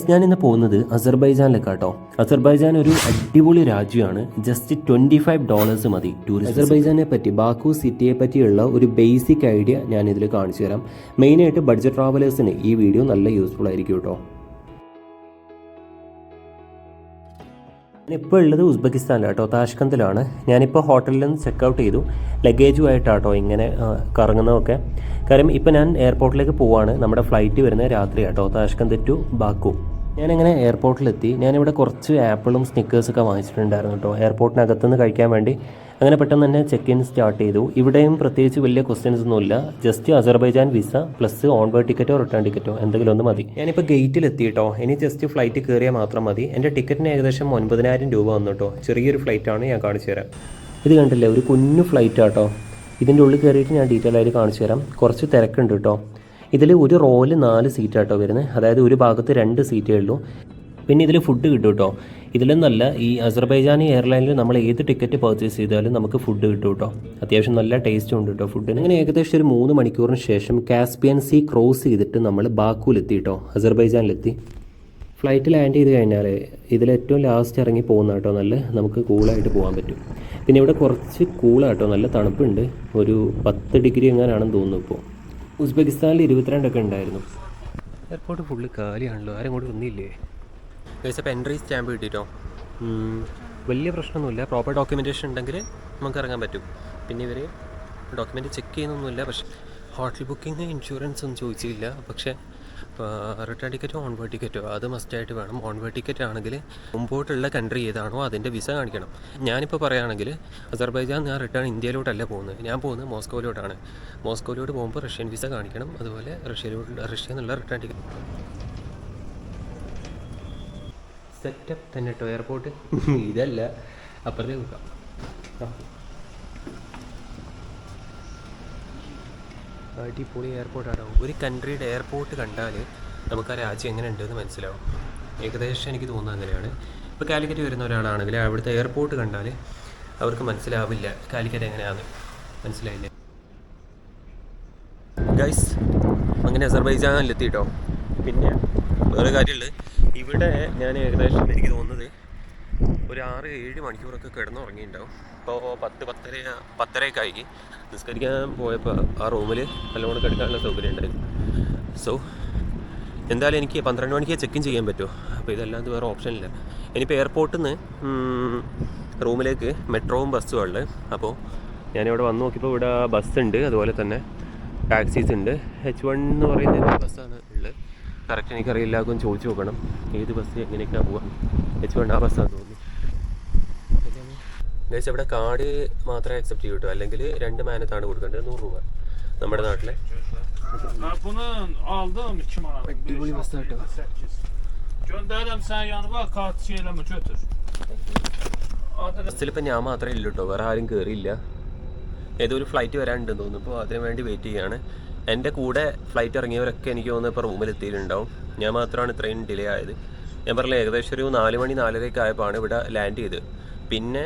Guys, ഞാൻ ഇന്ന് പോകുന്നത് അസർബൈജാനിലേക്കാട്ടോ. അസർബൈജാൻ ഒരു അടിപൊളി രാജ്യമാണ്. ജസ്റ്റ് $25 മതി ടൂറിസ്റ്റ്. അസർബൈജാനെ പറ്റി, ബാക്കു സിറ്റിയെ പറ്റിയുള്ള ഒരു ബേസിക് ഐഡിയ ഞാൻ ഇതിൽ കാണിച്ചു തരാം. മെയിനായിട്ട് ബഡ്ജറ്റ് ട്രാവലേഴ്സിന് ഈ വീഡിയോ നല്ല യൂസ്ഫുൾ ആയിരിക്കും കേട്ടോ. ഞാനിപ്പോൾ ഉള്ളത് ഉസ്ബെക്കിസ്ഥാനിലാട്ടോ, താഷ്കന്തിലാണ്. ഞാനിപ്പോൾ ഹോട്ടലിൽ നിന്ന് ചെക്കൗട്ട് ചെയ്തു. ലഗേജുമായിട്ടാട്ടോ ഇങ്ങനെ കറങ്ങുന്നതൊക്കെ. കാര്യം ഇപ്പോൾ ഞാൻ എയർപോർട്ടിലേക്ക് പോവാണ്. നമ്മുടെ ഫ്ലൈറ്റ് വരുന്നത് രാത്രിയാട്ടോ, താഷ്കന്ത് ടു ബാക്കു. ഞാനിങ്ങനെ എയർപോർട്ടിലെത്തി. ഞാനിവിടെ കുറച്ച് ആപ്പിളും സ്നിക്കേഴ്സൊക്കെ വാങ്ങിച്ചിട്ടുണ്ടായിരുന്നു കേട്ടോ, എയർപോർട്ടിനകത്തുനിന്ന് കഴിക്കാൻ വേണ്ടി. അങ്ങനെ പെട്ടെന്ന് തന്നെ ചെക്ക് ഇൻ സ്റ്റാർട്ട് ചെയ്തു. ഇവിടെയും പ്രത്യേകിച്ച് വലിയ ക്വസ്റ്റ്യൻസ് ഒന്നുമില്ല. Just Azerbaijan visa plus one way ടിക്കറ്റോ റിട്ടേൺ ടിക്കറ്റോ എന്തെങ്കിലും ഒന്ന് മതി. ഞാനിപ്പോൾ ഗേറ്റിലെത്തി കേട്ടോ. ഇനി ജസ്റ്റ് ഫ്ലൈറ്റ് കയറിയാൽ മാത്രം മതി. എൻ്റെ ടിക്കറ്റിന് ഏകദേശം 9,000 രൂപ വന്നു കേട്ടോ. ചെറിയൊരു ഫ്ലൈറ്റാണ്, ഞാൻ കാണിച്ചു തരാം. ഇത് കണ്ടില്ലേ, ഒരു കുഞ്ഞു ഫ്ലൈറ്റ് ആട്ടോ. ഇതിൻ്റെ ഉള്ളിൽ കയറിയിട്ട് ഞാൻ ഡീറ്റെയിൽ ആയിട്ട് കാണിച്ചു തരാം. കുറച്ച് തിരക്കുണ്ട് കേട്ടോ. ഇതിൽ ഒരു റോയിൽ 4 സീറ്റാട്ടോ വരുന്നത്. അതായത് ഒരു ഭാഗത്ത് 2 സീറ്റേ ഉള്ളൂ. പിന്നെ ഇതിൽ ഫുഡ് കിട്ടും കേട്ടോ. ഇതിലൊന്നല്ല, ഈ അസർബൈജാനി എയർലൈനിൽ നമ്മൾ ഏത് ടിക്കറ്റ് പർച്ചേസ് ചെയ്താലും നമുക്ക് ഫുഡ് കിട്ടും കേട്ടോ. അത്യാവശ്യം നല്ല ടേസ്റ്റും ഉണ്ട് കേട്ടോ ഫുഡിന്. അങ്ങനെ ഏകദേശം ഒരു 3 മണിക്കൂറിന് ശേഷം കാസ്പിയൻ സീ ക്രോസ് ചെയ്തിട്ട് നമ്മൾ ബാക്കുവിലെത്തി കേട്ടോ, അസർബൈജാനിലെത്തി. ഫ്ലൈറ്റ് ലാൻഡ് ചെയ്ത് കഴിഞ്ഞാൽ ഇതിലേറ്റവും ലാസ്റ്റ് ഇറങ്ങി പോകുന്ന കേട്ടോ, നല്ല നമുക്ക് കൂളായിട്ട് പോകാൻ പറ്റും. പിന്നെ ഇവിടെ കുറച്ച് കൂളാട്ടോ, നല്ല തണുപ്പുണ്ട്. ഒരു 10 ഡിഗ്രി എങ്ങനെയാണെന്ന് തോന്നുന്നു. ഇപ്പോൾ ഉസ്ബെക്കിസ്ഥാനിൽ 22 ഉണ്ടായിരുന്നു. എയർപോർട്ട് ഫുള്ള് കാലിയാണല്ലോ, ആരും കൂടി ഒന്നില്ലേ. അപ്പോൾ എൻട്രി സ്റ്റാമ്പ് കിട്ടിയിട്ടോ. വലിയ പ്രശ്നമൊന്നുമില്ല. പ്രോപ്പർ ഡോക്യുമെൻറ്റേഷൻ ഉണ്ടെങ്കിൽ നമുക്ക് ഇറങ്ങാൻ പറ്റും. പിന്നെ ഇവർ ഡോക്യുമെൻറ്റ് ചെക്ക് ചെയ്യുന്നൊന്നുമില്ല. പക്ഷേ ഹോട്ടൽ ബുക്കിംഗ്, ഇൻഷുറൻസ് ഒന്നും ചോദിച്ചില്ല. പക്ഷേ റിട്ടേൺ ടിക്കറ്റോ ഓൺ വേ ടിക്കറ്റോ അത് മസ്റ്റായിട്ട് വേണം. ഓൺ വേ ടിക്കറ്റ് ആണെങ്കിൽ മുമ്പോട്ടുള്ള കൺട്രി ഏതാണോ അതിൻ്റെ വിസ കാണിക്കണം. ഞാനിപ്പോൾ പറയുകയാണെങ്കിൽ അസർബൈജാൻ, ഞാൻ റിട്ടേൺ ഇന്ത്യയിലോട്ടല്ല പോകുന്നത്. ഞാൻ പോകുന്നത് മോസ്കോയിലോട്ടാണ്. മോസ്കോയിലോട്ട് പോകുമ്പോൾ റഷ്യൻ വിസ കാണിക്കണം. അതുപോലെ റഷ്യ എന്നുള്ള റിട്ടേൺ ടിക്കറ്റ്. സെറ്റപ്പ് തന്നെ കേട്ടോ എയർപോർട്ട്. ഇതല്ല, അപ്പുറത്തേക്ക് നോക്കാം. അടിപൊളി എയർപോർട്ടാണോ. ഒരു കൺട്രിയുടെ എയർപോർട്ട് കണ്ടാൽ നമുക്ക് ആ രാജ്യം എങ്ങനെ ഉണ്ടെന്ന് മനസ്സിലാവും. ഏകദേശം എനിക്ക് തോന്നുന്നത് അങ്ങനെയാണ്. ഇപ്പോൾ കാലിക്കറ്റ് വരുന്ന ഒരാളാണെങ്കിൽ അവിടുത്തെ എയർപോർട്ട് കണ്ടാൽ അവർക്ക് മനസ്സിലാവില്ല കാലിക്കറ്റ് എങ്ങനെയാണെന്ന്. മനസ്സിലായില്ലേ ഗൈസ്? അങ്ങനെ അസർബൈജാനിലെത്തിയിട്ടോ. പിന്നെ വേറെ കാര്യമുള്ളത്, ഇവിടെ ഞാൻ ഏകദേശം എനിക്ക് തോന്നുന്നത് ഒരു 6-7 മണിക്കൂറൊക്കെ കിടന്നുറങ്ങിയിട്ടുണ്ടാവും. ഇപ്പോൾ 10-10:30 ആയി. നിസ്കരിക്കാൻ പോയപ്പോൾ ആ റൂമിൽ നല്ലോണം കിടക്കാനുള്ള സൗകര്യം ഉണ്ടായിരുന്നു. സോ എന്തായാലും എനിക്ക് 12 മണിക്ക് ചെക്ക് ഇൻ ചെയ്യാൻ പറ്റുമോ. അപ്പോൾ ഇതല്ലാതെ വേറെ ഓപ്ഷനില്ല. ഇനിയിപ്പോൾ എയർപോർട്ടിൽ നിന്ന് റൂമിലേക്ക് മെട്രോവും ബസ്സും ഉള്ളത്. അപ്പോൾ ഞാനിവിടെ വന്ന് നോക്കിയപ്പോൾ ഇവിടെ ബസ്സുണ്ട്, അതുപോലെ തന്നെ ടാക്സീസ് ഉണ്ട്. H1 എന്ന് പറയുന്ന ബസ്സാണ് ഉള്ളത്. കറക്റ്റ് എനിക്കറിയില്ല, ആർക്കും ചോദിച്ചു നോക്കണം ഏത് ബസ് എങ്ങനെയൊക്കെയാണ് പോവാം. H1 ആ ബസ്സാണെന്ന് തോന്നുന്നു. ഗൈസ്, ഇവിടെ കാർഡ് മാത്രമേ അക്സെപ്റ്റ് ചെയ്യൂ കേട്ടോ. അല്ലെങ്കിൽ 2 മാനത്താണ് കൊടുക്കേണ്ടത്, 100 രൂപ. നമ്മുടെ നാട്ടിലെ അടിപൊളി ബസ്സാട്ടോ. ബസ്സിലിപ്പോൾ ഞാൻ മാത്രമേ ഇല്ല കേട്ടോ, വേറെ ആരും കയറിയില്ല. ഏതോ ഒരു ഫ്ലൈറ്റ് വരാനുണ്ടെന്ന് തോന്നുന്നു. ഇപ്പോൾ അതിന് വേണ്ടി വെയിറ്റ് ചെയ്യുകയാണ്. എൻ്റെ കൂടെ ഫ്ലൈറ്റ് ഇറങ്ങിയവരൊക്കെ എനിക്ക് തോന്നുന്നു ഇപ്പോൾ റൂമിലെത്തിയിട്ടുണ്ടാവും. ഞാൻ മാത്രമാണ് ഇത്രയും ഡിലേ ആയത്. ഞാൻ പറഞ്ഞില്ല, ഏകദേശം ഒരു 4 മണി 4:30 ആയപ്പോഴാണ് ഇവിടെ ലാൻഡ് ചെയ്ത്. പിന്നെ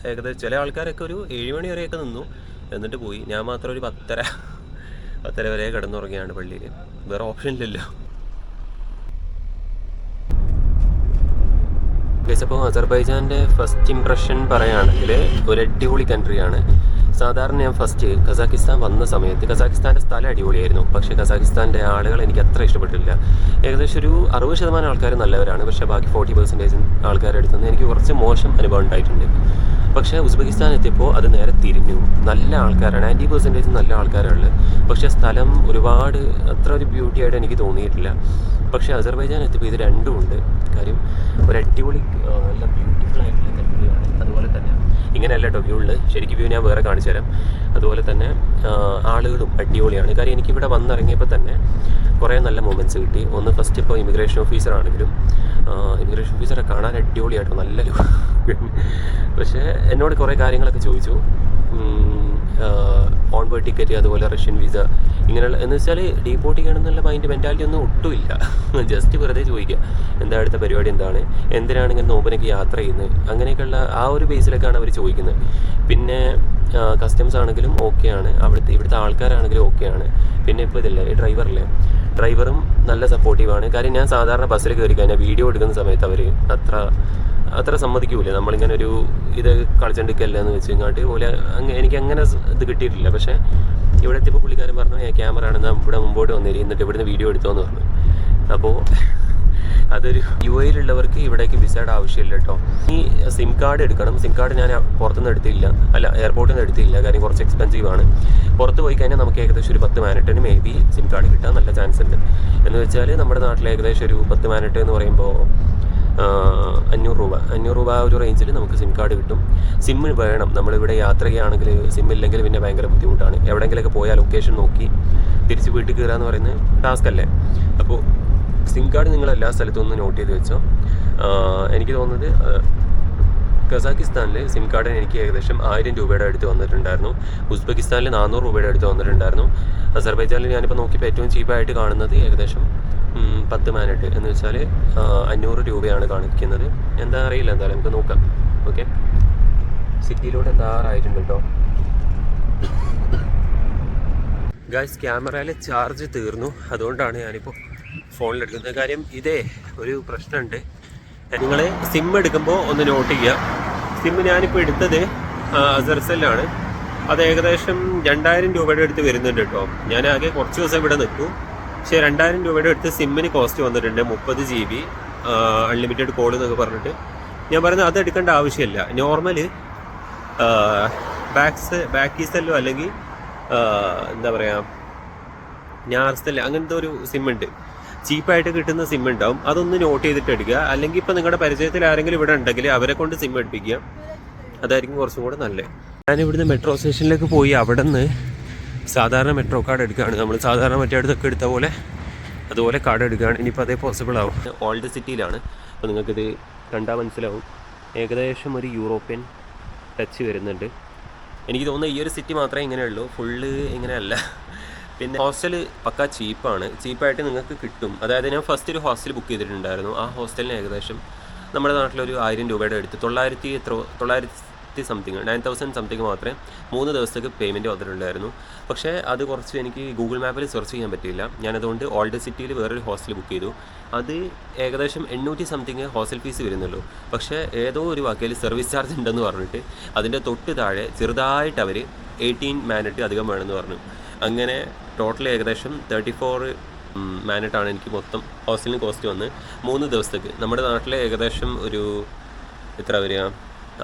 ഏകദേശം ചില ആൾക്കാരൊക്കെ ഒരു 7 മണി വരെയൊക്കെ നിന്നു, എന്നിട്ട് പോയി. ഞാൻ മാത്രം ഒരു 10:30 വരെ കിടന്നുറങ്ങിയാണ് പള്ളിയിൽ. വേറെ ഓപ്ഷൻ ഇല്ലല്ലോ. അപ്പോൾ അസർബൈജാൻ്റെ ഫസ്റ്റ് ഇംപ്രഷൻ പറയുകയാണെങ്കിൽ ഒരു അടിപൊളി കൺട്രിയാണ്. സാധാരണ ഞാൻ ഫസ്റ്റ് കസാക്കിസ്ഥാൻ വന്ന സമയത്ത് കസാക്കിസ്ഥാൻ്റെ സ്ഥലം അടിപൊളിയായിരുന്നു. പക്ഷേ കസാക്കിസ്ഥാൻ്റെ ആളുകൾ എനിക്ക് അത്ര ഇഷ്ടപ്പെട്ടില്ല. ഏകദേശം ഒരു 60% ആൾക്കാർ നല്ലവരാണ്. പക്ഷേ ബാക്കി 40% ആൾക്കാരുടെ അടുത്ത് നിന്ന് എനിക്ക് കുറച്ച് മോശം അനുഭവം ഉണ്ടായിട്ടുണ്ട്. പക്ഷേ ഉസ്ബെക്കിസ്ഥാൻ എത്തിയപ്പോൾ അത് നേരെ തിരിഞ്ഞു. നല്ല ആൾക്കാരാണ്, 90% നല്ല ആൾക്കാരാണ്. പക്ഷേ സ്ഥലം ഒരുപാട് അത്ര ഒരു ബ്യൂട്ടി ആയിട്ട് എനിക്ക് തോന്നിയിട്ടില്ല. പക്ഷേ അസർബൈജാൻ എത്തിയപ്പോൾ ഇത് രണ്ടും ഉണ്ട്. കാര്യം ഒരു അടിപൊളി നല്ല ബ്യൂട്ടിഫുൾ ആയിട്ടുള്ള കൺട്രിയാണ്. അതുപോലെ തന്നെ ഇങ്ങനെയല്ല കേട്ടോ വ്യൂ ഉള്ളത്. ശരിക്കും വ്യൂ ഞാൻ വേറെ കാണിച്ചു തരാം. അതുപോലെ തന്നെ ആളുകളും അടിപൊളിയാണ്. കാര്യം എനിക്കിവിടെ വന്നിറങ്ങിയപ്പോൾ തന്നെ കുറേ നല്ല മൊമെൻറ്റ്സ് കിട്ടി. ഒന്ന് ഫസ്റ്റ് ഇപ്പോൾ ഇമിഗ്രേഷൻ ഓഫീസറാണെങ്കിലും ഇമിഗ്രേഷൻ ഓഫീസറെ കാണാൻ അടിപൊളിയായിട്ടോ, നല്ലൊരു. പക്ഷേ എന്നോട് കുറേ കാര്യങ്ങളൊക്കെ ചോദിച്ചു. ഓൺ വേ ടിക്കറ്റ്, അതുപോലെ റഷ്യൻ വിസ, ഇങ്ങനെയുള്ള എന്ന് വെച്ചാൽ ഡീപ്പോർട്ട് ചെയ്യണമെന്നുള്ള മൈൻഡ് മെൻറ്റാലിറ്റി ഒന്നും ഒട്ടുമില്ല. ജസ്റ്റ് വെറുതെ ചോദിക്കുക, എന്താ അടുത്ത പരിപാടി, എന്താണ്, എന്തിനാണ് ഇങ്ങനെ നോമ്പിനൊക്കെ യാത്ര ചെയ്യുന്നത്, അങ്ങനെയൊക്കെയുള്ള ആ ഒരു ബേസിലൊക്കെയാണ് അവർ ചോദിക്കുന്നത്. പിന്നെ കസ്റ്റംസ് ആണെങ്കിലും ഓക്കെയാണ്, ഇവിടുത്തെ ആൾക്കാരാണെങ്കിലും ഓക്കെയാണ്. പിന്നെ ഇപ്പോൾ ഇതില്ലേ, ഡ്രൈവറും നല്ല സപ്പോർട്ടീവാണ്. കാര്യം ഞാൻ സാധാരണ ബസ്സിൽ കയറി കഴിഞ്ഞാൽ വീഡിയോ എടുക്കുന്ന സമയത്ത് അവർ അത്ര സമ്മതിക്കൂല. നമ്മളിങ്ങനെ ഒരു ഇത് കളിച്ചണ്ടിക്കല്ല എന്ന് വെച്ച് ഇങ്ങോട്ട് പോലെ എനിക്ക് അങ്ങനെ ഇത് കിട്ടിയിട്ടില്ല. പക്ഷേ ഇവിടെ എത്തിയപ്പോൾ പുള്ളിക്കാരൻ പറഞ്ഞു ക്യാമറ ആണ്, ഇവിടെ മുമ്പോട്ട് വന്നിരി, എന്നിട്ട് ഇവിടുന്ന് വീഡിയോ എടുത്തോന്ന് പറഞ്ഞു. അപ്പോൾ അതൊരു UAE-ലുള്ളവർക്ക് ഇവിടേക്ക് വിസയുടെ ആവശ്യമില്ല കേട്ടോ. ഈ സിം കാർഡ് എടുക്കണം. സിം കാർഡ് ഞാൻ പുറത്തുനിന്ന് എടുത്തില്ല, എയർപോർട്ടിൽ നിന്ന് എടുത്തില്ല. കാര്യം കുറച്ച് എക്സ്പെൻസീവ് ആണ്. പുറത്ത് പോയി കഴിഞ്ഞാൽ നമുക്ക് ഏകദേശം ഒരു 10 മിനിറ്റിന് മേ ബി സിം കാർഡ് കിട്ടാൻ നല്ല ചാൻസ് ഉണ്ട്. എന്ന് വെച്ചാൽ നമ്മുടെ നാട്ടിൽ ഏകദേശം ഒരു 10 മിനിറ്റ് എന്ന് പറയുമ്പോൾ 500 രൂപ ഒരു റേഞ്ചിൽ നമുക്ക് സിം കാർഡ് കിട്ടും. സിം വേണം. നമ്മളിവിടെ യാത്ര ചെയ്യുകയാണെങ്കിൽ സിം ഇല്ലെങ്കിൽ പിന്നെ ഭയങ്കര ബുദ്ധിമുട്ടാണ്. എവിടെയെങ്കിലുമൊക്കെ പോയാൽ ലൊക്കേഷൻ നോക്കി തിരിച്ച് വീട്ടിൽ കയറുക എന്ന് പറയുന്നത് ടാസ്ക് അല്ലേ. അപ്പോൾ സിം കാർഡ് നിങ്ങൾ എല്ലാ സ്ഥലത്തും ഒന്ന് നോട്ട് ചെയ്ത് വെച്ചോ. എനിക്ക് തോന്നുന്നത് കസാക്കിസ്ഥാനിൽ സിം കാർഡിന് എനിക്ക് ഏകദേശം 1000 രൂപയുടെ അടുത്ത് വന്നിട്ടുണ്ടായിരുന്നു. ഉസ്ബെക്കിസ്ഥാനിൽ 400 രൂപയുടെ അടുത്ത് വന്നിട്ടുണ്ടായിരുന്നു. അസർബൈജാനിൽ ഞാനിപ്പോൾ നോക്കിയപ്പോൾ ഏറ്റവും ചീപ്പായിട്ട് കാണുന്നത് ഏകദേശം 10 മിനിറ്റ് എന്ന് വെച്ചാൽ 500 രൂപയാണ് കാണിക്കുന്നത്. എന്താ അറിയില്ല, എന്തായാലും നമുക്ക് നോക്കാം. ഓക്കെ, സിറ്റിയിലൂടെ എത്താറായിട്ടുണ്ട് കേട്ടോ. ഗൈസ്, ക്യാമറയിൽ ചാർജ് തീർന്നു. അതുകൊണ്ടാണ് ഞാനിപ്പോൾ ഫോണിലെടുക്കുന്നത്. കാര്യം ഇതേ ഒരു പ്രശ്നമുണ്ട്. നിങ്ങൾ സിം എടുക്കുമ്പോൾ ഒന്ന് നോട്ട് ചെയ്യുക. സിം ഞാനിപ്പോൾ എടുത്തത് അസർസെല്ലാണ്. അത് ഏകദേശം 2000 രൂപയുടെ അടുത്ത് വരുന്നുണ്ട് കേട്ടോ. ഞാൻ ആകെ കുറച്ച് ദിവസം ഇവിടെ നിൽക്കും. പക്ഷേ 2000 രൂപയുടെ അടുത്ത് സിമ്മിന് കോസ്റ്റ് വന്നിട്ടുണ്ട്. 30 GB അൺലിമിറ്റഡ് കോൾ എന്നൊക്കെ പറഞ്ഞിട്ട്. ഞാൻ പറയുന്നത് അത് എടുക്കേണ്ട ആവശ്യമില്ല. നോർമല് ബാക്കീസെല്ലോ അല്ലെങ്കിൽ എന്താ പറയുക ഞാർസെല്ലോ അങ്ങനത്തെ ഒരു സിമ്മുണ്ട്. ചീപ്പായിട്ട് കിട്ടുന്ന സിം ഉണ്ടാവും. അതൊന്ന് നോട്ട് ചെയ്തിട്ട് എടുക്കുക. അല്ലെങ്കിൽ ഇപ്പോൾ നിങ്ങളുടെ പരിചയത്തിൽ ആരെങ്കിലും ഇവിടെ ഉണ്ടെങ്കിൽ അവരെ കൊണ്ട് സിം എടുപ്പിക്കുക. അതായിരിക്കും കുറച്ചും കൂടെ നല്ലത്. ഞാനിവിടുന്ന് മെട്രോ സ്റ്റേഷനിലേക്ക് പോയി അവിടെ നിന്ന് സാധാരണ മെട്രോ കാർഡ് എടുക്കുകയാണ്. നമ്മൾ സാധാരണ മറ്റേ അടുത്തൊക്കെ എടുത്ത പോലെ അതുപോലെ കാർഡ് എടുക്കുകയാണ്. ഇനിയിപ്പോൾ അതേ പോസിബിൾ ആവും. ഓൾഡ് സിറ്റിയിലാണ്. അപ്പോൾ നിങ്ങൾക്കിത് കണ്ടാൽ മനസ്സിലാവും. ഏകദേശം ഒരു യൂറോപ്യൻ ടച്ച് വരുന്നുണ്ട്. എനിക്ക് തോന്നുന്നത് ഈ ഒരു സിറ്റി മാത്രമേ ഇങ്ങനെയുള്ളൂ, ഫുള്ള് ഇങ്ങനെയല്ല. പിന്നെ ഹോസ്റ്റൽ പക്ക ചീപ്പായിട്ട് നിങ്ങൾക്ക് കിട്ടും. അതായത് ഞാൻ ഫസ്റ്റ് ഒരു ഹോസ്റ്റൽ ബുക്ക് ചെയ്തിട്ടുണ്ടായിരുന്നു. ആ ഹോസ്റ്റലിന് ഏകദേശം നമ്മുടെ നാട്ടിലൊരു 1000 രൂപയുടെ അടുത്ത് 900 സംതിങ് 9000 സംതിങ് മാത്രമേ 3 ദിവസത്തേക്ക് പേയ്മെൻറ്റ് വന്നിട്ടുണ്ടായിരുന്നു. പക്ഷേ അത് കുറച്ച് എനിക്ക് ഗൂഗിൾ മാപ്പിൽ സെർച്ച് ചെയ്യാൻ പറ്റിയില്ല. ഞാനതുകൊണ്ട് ഓൾഡ് സിറ്റിയിൽ വേറൊരു ഹോസ്റ്റൽ ബുക്ക് ചെയ്തു. അത് ഏകദേശം 800 സംതിങ് ഹോസ്റ്റൽ ഫീസ് വരുന്നുള്ളൂ. പക്ഷേ ഏതോ ഒരു വാക്കിൽ സർവീസ് ചാർജ് ഉണ്ടെന്ന് പറഞ്ഞിട്ട് അതിൻ്റെ തൊട്ട് താഴെ ചെറുതായിട്ട് അവർ 18 മിനിറ്റ് അധികം വേണമെന്ന് പറഞ്ഞു. അങ്ങനെ ടോട്ടൽ ഏകദേശം 34 മിനിറ്റാണ് എനിക്ക് മൊത്തം ഹോസ്റ്റലിന് കോസ്റ്റ് വന്ന് 3 ദിവസത്തേക്ക്. നമ്മുടെ നാട്ടിലെ ഏകദേശം ഒരു എത്ര വരിക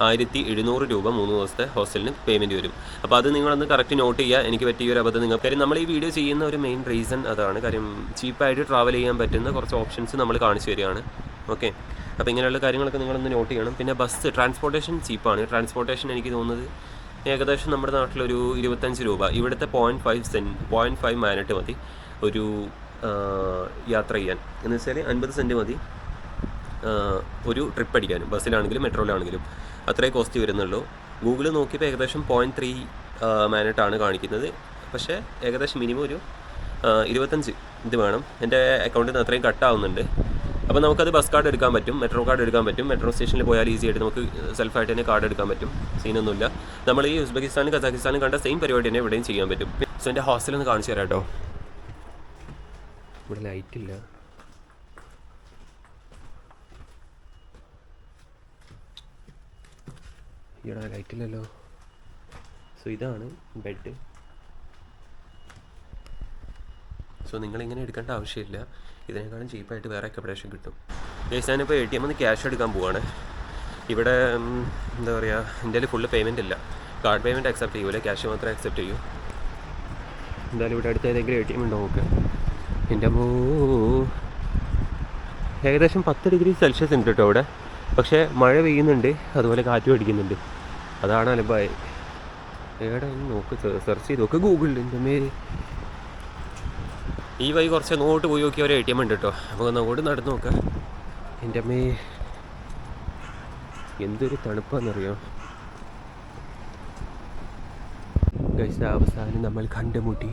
1700 രൂപ 3 ദിവസത്തെ ഹോസ്റ്റലിന് പേയ്മെൻറ്റ് വരും. അപ്പോൾ അത് നിങ്ങളൊന്ന് കറക്റ്റ് നോട്ട് ചെയ്യുക. എനിക്ക് പറ്റിയ ഒരു അബദ്ധം നിങ്ങൾക്ക്. കാര്യം നമ്മൾ ഈ വീഡിയോ ചെയ്യുന്ന ഒരു മെയിൻ റീസൺ അതാണ്. കാര്യം ചീപ്പായിട്ട് ട്രാവൽ ചെയ്യാൻ പറ്റുന്ന കുറച്ച് ഓപ്ഷൻസ് നമ്മൾ കാണിച്ചു തരികയാണ്. ഓക്കെ, അപ്പോൾ ഇങ്ങനെയുള്ള കാര്യങ്ങളൊക്കെ നിങ്ങളൊന്ന് നോട്ട് ചെയ്യണം. പിന്നെ ബസ് ട്രാൻസ്പോർട്ടേഷൻ ചീപ്പാണ്. ട്രാൻസ്പോർട്ടേഷൻ എനിക്ക് തോന്നുന്നത് ഏകദേശം നമ്മുടെ നാട്ടിലൊരു 25 രൂപ. ഇവിടുത്തെ 0.5 മിനിറ്റ് മതി ഒരു യാത്ര ചെയ്യാൻ. എന്ന് വെച്ചാൽ 50 സെൻറ്റ് മതി ഒരു ട്രിപ്പ് അടിക്കാനും. ബസ്സിലാണെങ്കിലും മെട്രോയിലാണെങ്കിലും അത്രേ കോസ്റ്റ് വരുന്നുള്ളൂ. ഗൂഗിൾ നോക്കിയപ്പോൾ ഏകദേശം 0.3 മിനിറ്റാണ് കാണിക്കുന്നത്. പക്ഷേ ഏകദേശം മിനിമം ഒരു 25 ഇത് വേണം. എൻ്റെ അക്കൗണ്ടിൽ നിന്ന് അത്രയും കട്ടാവുന്നുണ്ട്. അപ്പോൾ നമുക്കത് ബസ് കാർഡ് എടുക്കാൻ പറ്റും, മെട്രോ കാർഡ് എടുക്കാൻ പറ്റും. മെട്രോ സ്റ്റേഷനിൽ പോയാൽ ഈസി ആയിട്ട് നമുക്ക് സെൽഫായിട്ട് തന്നെ കാർഡ് എടുക്കാൻ പറ്റും. സീനൊന്നുമില്ല. നമ്മൾ ഈ ഉസ്ബെക്കിസ്ഥാനും കസാഖിസ്ഥാനും കണ്ട സെയിം പരിപാടി തന്നെ ഇവിടെയും ചെയ്യാൻ പറ്റും. സോ എൻ്റെ ഹോസ്റ്റലൊന്ന് കാണിച്ചു തരാം കേട്ടോ. ഇവിടെ ലൈറ്റില്ല. ഇവിടെ ലൈറ്റില്ലല്ലോ. സോ ഇതാണ് ബെഡ്. സോ നിങ്ങളിങ്ങനെ എടുക്കേണ്ട ആവശ്യമില്ല. ഇതിനേക്കാളും ചീപ്പായിട്ട് വേറെ അക്കോമഡേഷൻ കിട്ടും. ഗൈസ്, ഞാനിപ്പോൾ ATM നിന്ന് ക്യാഷ് എടുക്കാൻ പോവാണ്. ഇവിടെ എന്താ പറയുക, എൻ്റെ കയ്യിൽ ഫുള്ള് പേയ്മെൻറ്റ് ഇല്ല. കാർഡ് പേയ്മെൻറ്റ് അക്സെപ്റ്റ് ചെയ്യൂല, ക്യാഷ് മാത്രമേ അക്സെപ്റ്റ് ചെയ്യൂ. എന്തായാലും ഇവിടെ അടുത്ത് ഏതെങ്കിലും ATM ഉണ്ടോ നോക്ക്. എൻ്റെ ഏകദേശം 10 ഡിഗ്രി സെൽഷ്യസ് ഉണ്ട് കേട്ടോ ഇവിടെ. പക്ഷേ മഴ പെയ്യുന്നുണ്ട്, അതുപോലെ കാറ്റും അടിക്കുന്നുണ്ട്. അതാണ് അലമ്പായി. എവിടെ നോക്ക്, സെർച്ച് ചെയ്ത് നോക്ക് ഗൂഗിളിൽ. എൻ്റെ മേല് ഈ വഴി കുറച്ച് അങ്ങോട്ട് പോയി നോക്കിയ ഒരു ATM ഉണ്ട് കേട്ടോ. നമുക്ക് അങ്ങോട്ട് നടന്നു നോക്കാം. എൻ്റെ അമ്മേ എന്തൊരു തണുപ്പാണെന്നറിയോ ഗൈസ്. അവസാനം നമ്മൾ കണ്ടുമുട്ടി,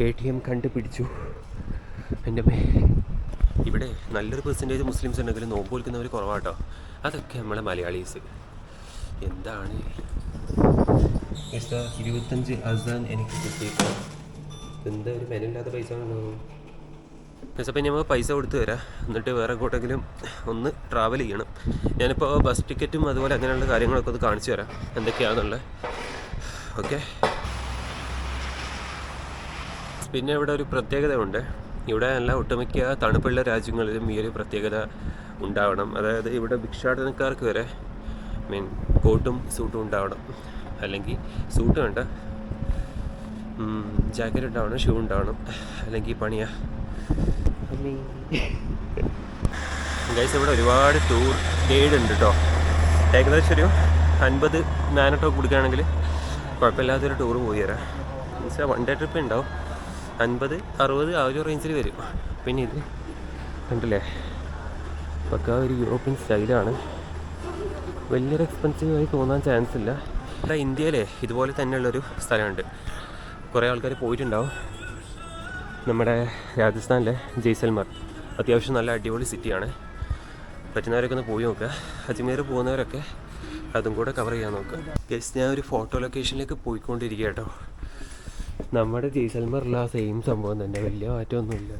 ATM കണ്ടുപിടിച്ചു. എൻ്റെ അമ്മേ ഇവിടെ നല്ലൊരു പെർസെൻറ്റേജ് മുസ്ലിംസ് ഉണ്ടെങ്കിലും നോമ്പ് വിൽക്കുന്നവർ കുറവാട്ടോ. അതൊക്കെ നമ്മളെ മലയാളീസ്. എന്താണ് 25 അസാൻ എനിക്ക് കിട്ടിയിട്ട് എന്താ ഒരു മെനില്ലാത്ത പൈസ ആണല്ലോ. അപ്പം ഇനി നമുക്ക് പൈസ കൊടുത്ത് തരാം, എന്നിട്ട് വേറെ എങ്ങോട്ടെങ്കിലും ഒന്ന് ട്രാവൽ ചെയ്യണം. ഞാനിപ്പോൾ ബസ് ടിക്കറ്റും അതുപോലെ അങ്ങനെയുള്ള കാര്യങ്ങളൊക്കെ ഒന്ന് കാണിച്ചു തരാം എന്തൊക്കെയാണെന്നുള്ളത്. ഓക്കെ. പിന്നെ ഇവിടെ ഒരു പ്രത്യേകത ഉണ്ട്. ഇവിടെ എല്ലാ ഒട്ടുമിക്ക തണുപ്പുള്ള രാജ്യങ്ങളിലും ഈ ഒരു പ്രത്യേകത ഉണ്ടാവണം. അതായത് ഇവിടെ ഭിക്ഷാടനക്കാർക്ക് വരെ കോട്ടും സൂട്ടും ഉണ്ടാവണം. അല്ലെങ്കിൽ സൂട്ട് വേണ്ട, ജാക്കറ്റ് ഉണ്ടാവണം, ഷൂ ഉണ്ടാവണം, അല്ലെങ്കിൽ പണിയാ. ഗൈസ് ഇവിടെ ഒരുപാട് ടൂർ ഗൈഡ് ഉണ്ട് കേട്ടോ. ഏകദേശം ഒരു 50 മാനട്ടോ കൊടുക്കുകയാണെങ്കിൽ കുഴപ്പമില്ലാത്തൊരു ടൂർ പോയി തരാം. മീൻസ് 1 ഡേ ട്രിപ്പ് ഉണ്ടാവും. 50-60 ആ ഒരു റേഞ്ചിൽ വരും. പിന്നെ ഇത് കണ്ടില്ലേ, പക്ക ഒരു യൂറോപ്യൻ സ്റ്റൈലാണ്. വലിയൊരു എക്സ്പെൻസീവായി തോന്നാൻ ചാൻസ് ഇല്ല. ഇവിടെ ഇന്ത്യയിലെ ഇതുപോലെ തന്നെയുള്ളൊരു സ്ഥലമുണ്ട്, കുറേ ആൾക്കാർ പോയിട്ടുണ്ടാവും. നമ്മുടെ രാജസ്ഥാനിലെ ജയ്സൽമർ അത്യാവശ്യം നല്ല അടിപൊളി സിറ്റിയാണ്. പറ്റുന്നവരൊക്കെ ഒന്ന് പോയി നോക്കുക. അജ്മീർ പോകുന്നവരൊക്കെ അതും കൂടെ കവർ ചെയ്യാൻ നോക്കുക. ഗൈസ് ഞാൻ ഒരു ഫോട്ടോ ലൊക്കേഷനിലേക്ക് പോയിക്കൊണ്ടിരിക്കുക കേട്ടോ. നമ്മുടെ ജയ്സൽമറിലുള്ള ആ സെയിം സംഭവം തന്നെ, വലിയ മാറ്റമൊന്നുമില്ല.